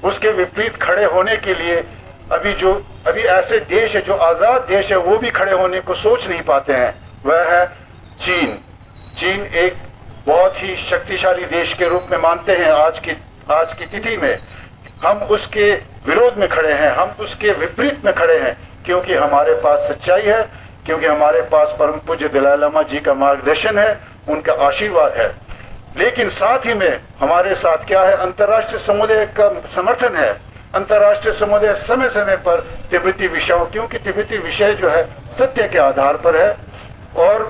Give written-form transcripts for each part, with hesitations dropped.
उसके विपरीत खड़े होने के लिए अभी ऐसे देश है जो आज़ाद देश है, वो भी खड़े होने को सोच नहीं पाते हैं। वह है चीन। चीन एक बहुत ही शक्तिशाली देश के रूप में मानते हैं आज की तिथि में। हम उसके विरोध में खड़े हैं, हम उसके विपरीत में खड़े हैं, क्योंकि हमारे पास सच्चाई है, क्योंकि हमारे पास परम पूज्य दलाई लामा जी का मार्गदर्शन है, उनका आशीर्वाद है। लेकिन साथ ही में हमारे साथ क्या है, अंतर्राष्ट्रीय समुदाय का समर्थन है। अंतर्राष्ट्रीय समुदाय समय समय पर तिब्बती विषयों, क्योंकि तिब्बती विषय जो है सत्य के आधार पर है और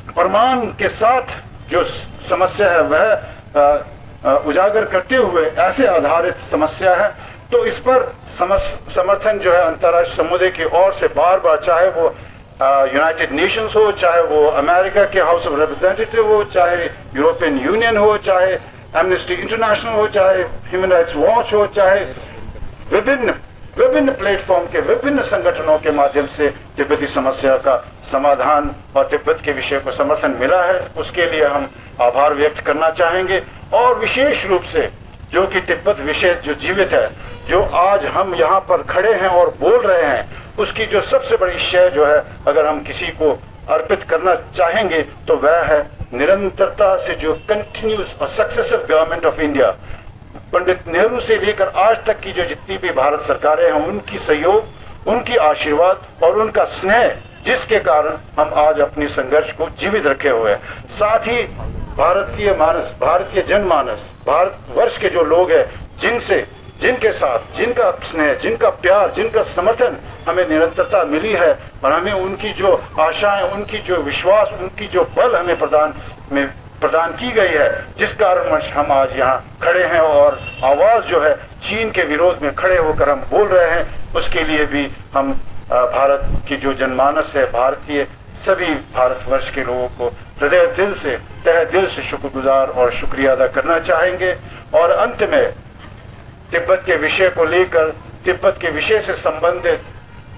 प्रमाण के साथ जो समस्या है वह उजागर करते हुए ऐसे आधारित समस्या है, तो इस पर समर्थन जो है अंतर्राष्ट्रीय समुदाय की ओर से बार बार, चाहे वो यूनाइटेड नेशंस हो, चाहे वो अमेरिका के हाउस ऑफ रिप्रेजेंटेटिव हो, चाहे यूरोपियन यूनियन हो, चाहे एमनेस्टी इंटरनेशनल हो, चाहे ह्यूमन राइट्स वॉच हो, चाहे विभिन्न प्लेटफॉर्म के विभिन्न संगठनों के माध्यम से तिब्बती समस्या का समाधान और तिब्बत के विषय को समर्थन मिला है, उसके लिए हम आभार व्यक्त करना चाहेंगे। और विशेष रूप से जो कि तिब्बत विषय जो जीवित है, जो आज हम यहाँ पर खड़े हैं और बोल रहे हैं, उसकी जो सबसे बड़ी श्रेय जो है अगर हम किसी को अर्पित करना चाहेंगे तो वह है निरंतरता से जो कंटिन्यूस और successive government of India, Pandit Nehru से लेकर आज तक की जो जितनी भी भारत सरकारें हैं, उनकी सहयोग, उनकी आशीर्वाद और उनका स्नेह, जिसके कारण हम आज अपनी संघर्ष को जीवित रखे हुए हैं। साथ ही भारतीय मानस, भारतीय जनमानस, भारतवर्ष के जो लोग हैं, जिनके साथ जिनका स्नेह, जिनका प्यार, जिनका समर्थन हमें निरंतरता मिली है और हमें उनकी जो आशाएं, उनकी जो विश्वास, उनकी जो बल हमें प्रदान की गई है, जिस कारणवश हम आज यहाँ खड़े हैं और आवाज जो है चीन के विरोध में खड़े होकर हम बोल रहे हैं, उसके लिए भी हम भारत की जो जनमानस है, भारतीय सभी भारतवर्ष के लोगों को हृदय दिल से, तहे दिल से शुक्रगुजार और शुक्रिया अदा करना चाहेंगे। और अंत में तिब्बत के विषय को लेकर, तिब्बत के विषय से संबंधित,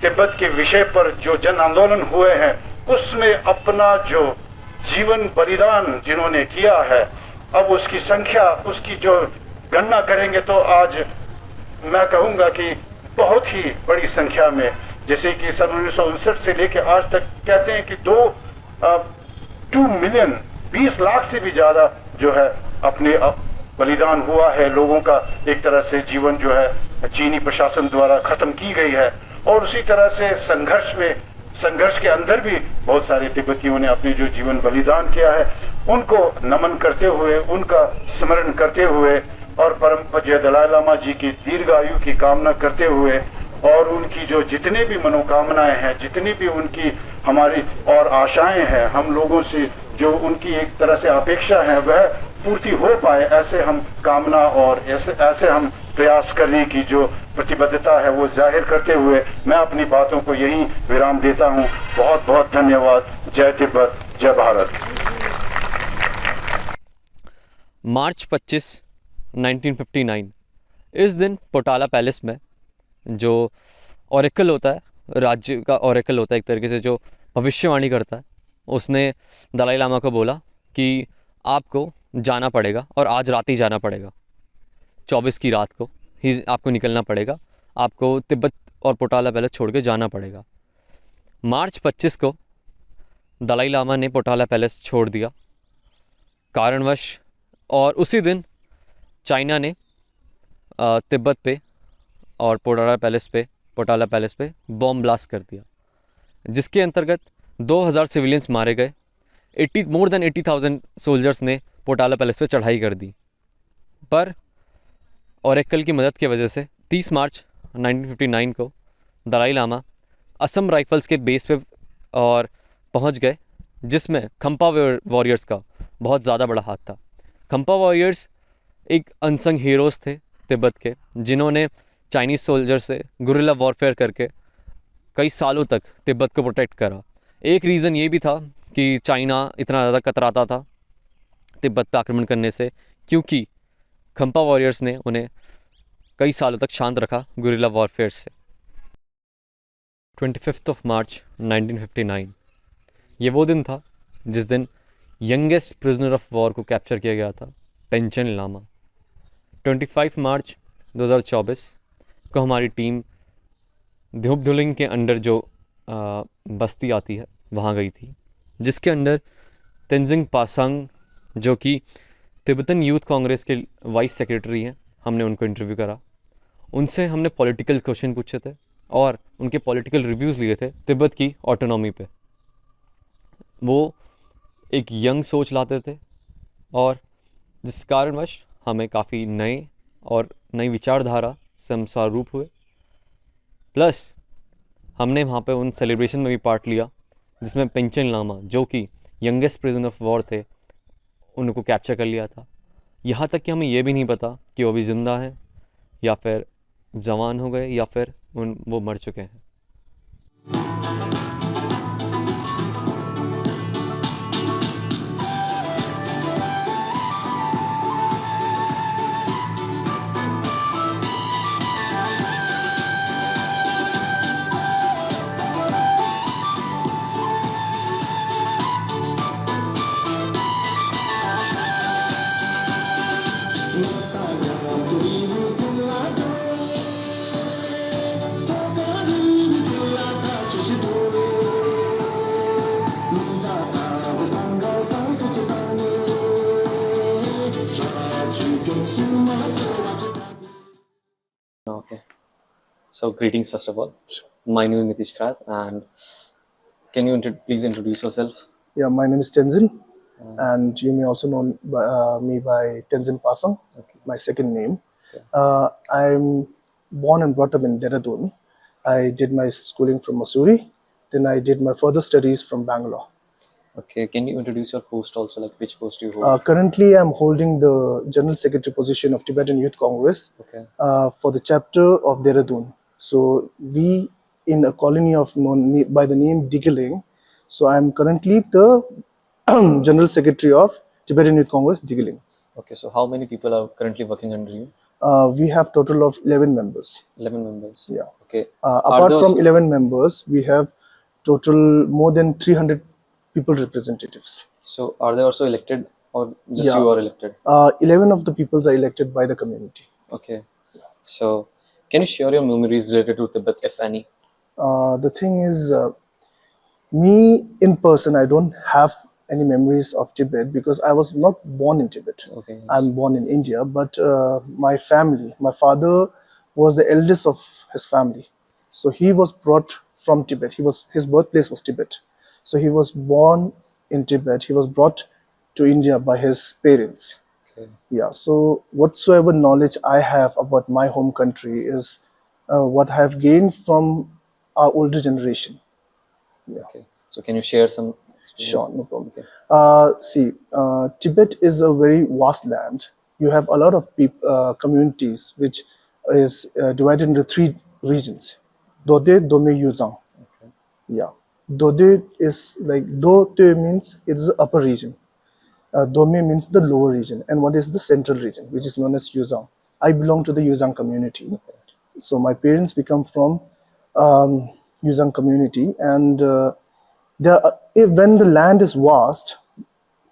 तिब्बत के विषय पर जो जन आंदोलन हुए हैं, उसमें अपना जो जीवन बलिदान जिन्होंने किया है, अब उसकी संख्या, उसकी जो गणना करेंगे तो आज मैं कहूँगा कि बहुत ही बड़ी संख्या में, जैसे कि सन 1959 से लेकर आज तक कहते हैं कि 2 मिलियन 20 लाख से भी ज्यादा जो है अपने बलिदान हुआ है। लोगों का एक तरह से जीवन जो है चीनी प्रशासन द्वारा खत्म की गई है। और उसी तरह से संघर्ष के अंदर भी बहुत सारे तिब्बतियों ने अपने जो जीवन बलिदान किया है, उनको नमन करते हुए, उनका स्मरण करते हुए और परम पूज्य दलाई लामा जी की दीर्घायु की कामना करते हुए और उनकी जो जितने भी मनोकामनाएं हैं, जितनी भी उनकी हमारी और आशाएं हैं, हम लोगों से जो उनकी एक तरह से अपेक्षा है वह पूर्ति हो पाए, ऐसे हम कामना और ऐसे हम प्रयास करने की जो प्रतिबद्धता है वो जाहिर करते हुए मैं अपनी बातों को यहीं विराम देता हूँ। बहुत बहुत धन्यवाद। जय तिब्बत, जय भारत। मार्च 25, 1959 इस दिन पोटाला पैलेस में जो ओरेकल होता है, राज्य का ओरेकल होता है एक तरीके से, जो भविष्यवाणी करता है, उसने दलाई लामा को बोला कि आपको जाना पड़ेगा और आज रात ही जाना पड़ेगा, 24 की रात को ही आपको निकलना पड़ेगा, आपको तिब्बत और पोटाला पैलेस छोड़ के जाना पड़ेगा। मार्च 25 को दलाई लामा ने पोटाला पैलेस छोड़ दिया कारणवश, और उसी दिन चाइना ने तिब्बत पे और पोटाला पैलेस पे बॉम्ब ब्लास्ट कर दिया, जिसके अंतर्गत 2000 सिविलियंस मारे गए। मोर देन 80,000 सोल्जर्स ने पोटाला पैलेस पे चढ़ाई कर दी। पर ओरेकल की मदद की वजह से 30 मार्च 1959 को दलाई लामा असम राइफल्स के बेस पे और पहुंच गए, जिसमें खम्पा वॉरियर्स का बहुत ज़्यादा बड़ा हाथ था। खम्पा वॉरियर्स एक अनसंग हीरोज़ थे तिब्बत के, जिन्होंने चाइनीज़ सोल्जर से गुरिल्ला वॉरफेयर करके कई सालों तक तिब्बत को प्रोटेक्ट करा। एक रीज़न ये भी था कि चाइना इतना ज़्यादा कतराता था तिब्बत पर आक्रमण करने से, क्योंकि खम्पा वॉरियर्स ने उन्हें कई सालों तक शांत रखा गुरिल्ला वॉरफेयर से। 25 मार्च 1959 ये वो दिन था जिस दिन यंगेस्ट प्रिजनर ऑफ वॉर को कैप्चर किया गया था, पेंचन लामा। 25 मार्च 2024 को हमारी टीम ध्युप के अंडर जो बस्ती आती है वहाँ गई थी, जिसके अंडर तेंजिंग पासांग जो कि तिब्बतन यूथ कांग्रेस के वाइस सेक्रेटरी हैं, हमने उनको इंटरव्यू करा। उनसे हमने पॉलिटिकल क्वेश्चन पूछे थे और उनके पॉलिटिकल रिव्यूज़ लिए थे तिब्बत की ऑटोनॉमी पे। वो एक यंग सोच लाते थे और जिस कारणवश हमें काफ़ी नए और नई विचारधारा से हम सारूप हुए। प्लस हमने वहाँ पे उन सेलिब्रेशन में भी पार्ट लिया जिसमें पेंचन लामा जो कि यंगेस्ट प्रिजन ऑफ वॉर थे, उनको कैप्चर कर लिया था। यहाँ तक कि हमें ये भी नहीं पता कि वो अभी ज़िंदा हैं या फिर जवान हो गए या फिर वो मर चुके हैं। Okay. So greetings first of all. My name is Nitish Krat, and can you please introduce yourself? Yeah, my name is Tenzin, and you may also know me by Tenzin Pasang, Okay. my second name. Okay. I'm born and brought up in Dehradun. I did my schooling from Mussoorie, then I did my further studies from Bangalore. Okay. Can you introduce your post also, like which post you hold? Currently, I'm holding the General Secretary position of Tibetan Youth Congress Okay. for the chapter of Dehradun. So we in a colony of known by the name Digiling. So I'm currently the General Secretary of Tibetan Youth Congress, Digiling. Okay. So how many people are currently working under you? We have total of 11 members. 11 members. Yeah. Okay. Apart those- from 11 members, we have total more than 300 people representatives. So are they also elected or just Yeah. you are elected? 11 of the peoples are elected by the community. Okay. So can you share your memories related to Tibet, if any? The thing is, me in person, I don't have any memories of Tibet because I was not born in Tibet. Okay. Yes. I'm born in India, but my family, my father was the eldest of his family. So he was brought from Tibet. His birthplace was Tibet. So he was born in Tibet. He was brought to India by his parents. Okay. Yeah, so whatsoever knowledge I have about my home country is what I have gained from our older generation. Okay. So can you share some experience? Sure, no problem. Okay. Tibet is a very vast land. You have a lot of communities which is divided into 3 regions. Dode, Dome, Yuzhang. Okay. Yeah. Dode is like, Dode means it's the upper region. Dome means the lower region. And what is the central region, which is known as Yuzhang. I belong to the Yuzhang community. Okay. So my parents become from Yuzhang community, and when the land is vast,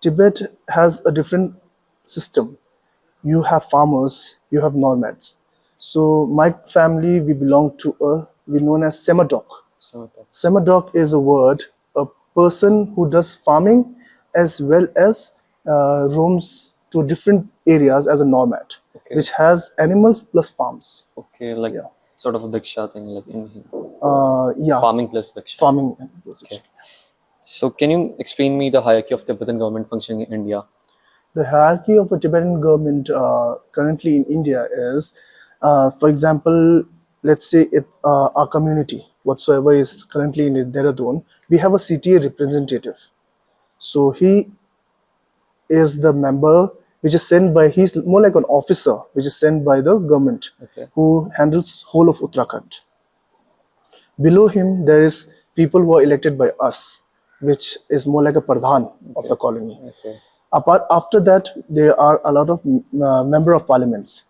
Tibet has a different system. You have farmers, you have nomads. So my family, we belong to we're known as Semadok. So Semadok is a word, a person who does farming as well as roams to different areas as a nomad, Okay. which has animals plus farms. okay, like Yeah. sort of a Bhiksha thing, like in Yeah, farming plus Bhiksha. farming. Okay. So can you explain me the hierarchy of Tibetan government functioning in India? The hierarchy of a Tibetan government currently in India is, for example, let's say our community, whatsoever is currently in Dehradun, we have a CTA representative. So he is the member which is sent by, he's more like an officer which is sent by the government, Okay. who handles whole of Uttarakhand. Below him, there is people who are elected by us, which is more like a pradhan of the colony. Okay. After that, there are a lot of member of parliaments.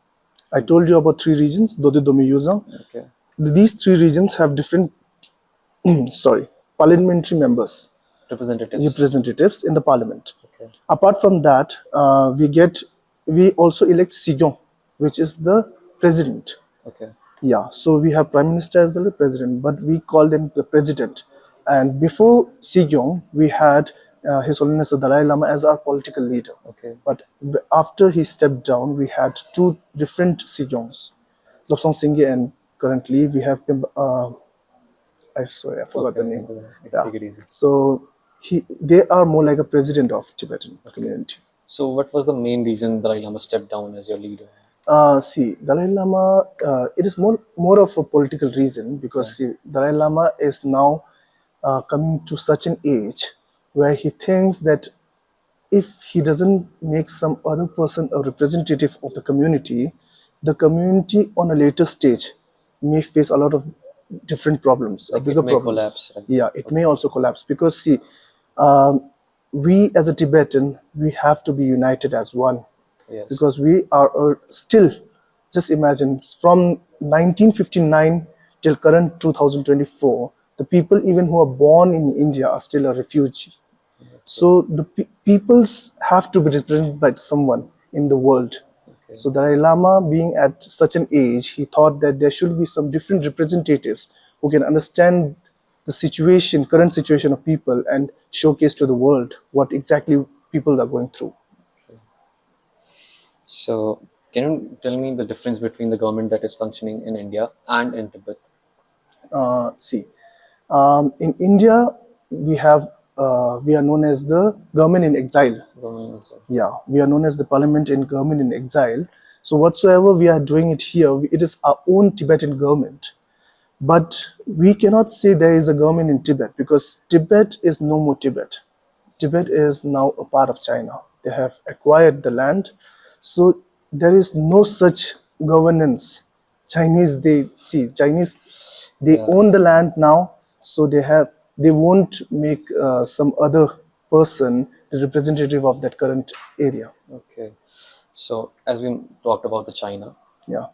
I told you about 3 regions, Dode, Dome, Yuzhang. Okay. These 3 regions have different, parliamentary members, representatives in the parliament. Okay. Apart from that, we also elect Sijon, which is the president. Okay. Yeah, so we have prime minister as well as president, but we call them the president. And before Sejong, we had His Holiness the Dalai Lama as our political leader. Okay. But after he stepped down, we had two different Sejongs, Lobsang Singye, and currently we have I'm sorry, I forgot the name. Yeah. Take it easy. So they are more like a president of Tibetan community. So, what was the main reason Dalai Lama stepped down as your leader? See, Dalai Lama, it is more of a political reason, because see, Dalai Lama is now coming to such an age where he thinks that if he doesn't make some other person a representative of the community on a later stage may face a lot of different problems, Like bigger it may problems. collapse, right? Yeah, it may also collapse, because see, we as a Tibetan, we have to be united as one. Yes. Because we are still, just imagine, from 1959 till current 2024, the people even who are born in India are still a refugee. So the peoples have to be represented by someone in the world. Okay. So Dalai Lama, being at such an age, he thought that there should be some different representatives who can understand the current situation of people, and showcase to the world what exactly people are going through. So, can you tell me the difference between the government that is functioning in India and in Tibet? See, in India, we are known as the government in exile. Government itself. Yeah, we are known as the parliament in government in exile. So whatsoever we are doing it here, it is our own Tibetan government. But we cannot say there is a government in Tibet, because Tibet is no more Tibet. Tibet is now a part of China. They have acquired the land. So there is no such governance. Chinese, they own the land now, so they won't make some other person the representative of that current area. Okay. So, as we talked about the China, Yeah.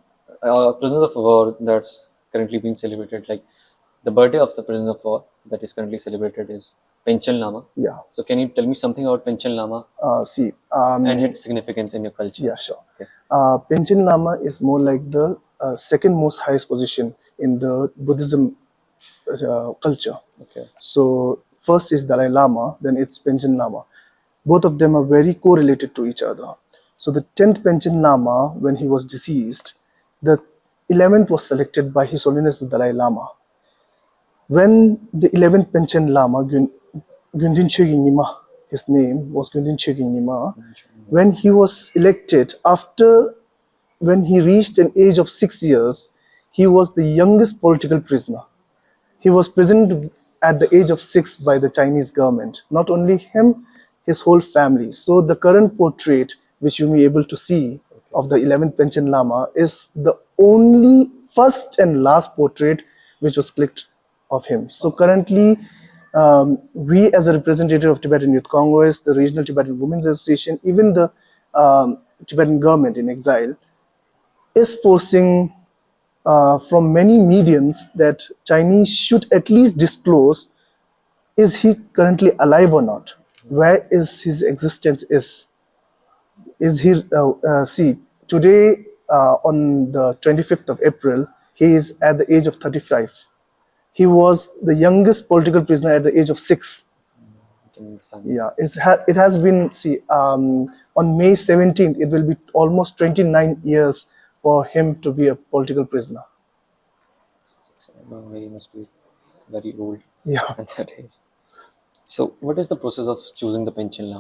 prisoners of war that's currently being celebrated, like the birthday of the prisoner of war that is currently celebrated is Panchen Lama. Yeah. So, can you tell me something about Panchen Lama and its significance in your culture? Yeah, sure. Okay. Panchen Lama is more like the second most highest position in the Buddhism culture. Okay. So first is Dalai Lama, then it's Panchen Lama. Both of them are very correlated to each other. So the 10th Panchen Lama, when he was deceased, the 11th was selected by His Holiness the Dalai Lama. When the 11th Panchen Lama, Gyundin Chögying Nyima, his name was Gyundin Chögying Nyima, when he was elected, when he reached an age of 6 years, he was the youngest political prisoner. He was prisoned at the age of 6 by the Chinese government. Not only him, his whole family. So the current portrait, which you may be able to see of the 11th Panchen Lama, is the only first and last portrait which was clicked of him. So currently, we as a representative of Tibetan Youth Congress, the Regional Tibetan Women's Association, even the Tibetan government in exile, is forcing from many mediums that Chinese should at least disclose, is he currently alive or not? Where is his existence is? Is he, see, today on the 25th of April, he is at the age of 35. He was the youngest political prisoner at the age of 6. I can understand. Yeah, it has been, see, on May 17th, it will be almost 29 years for him to be a political prisoner. He must be very old Yeah. at that age. So, what is the process of choosing the Panchen Lama?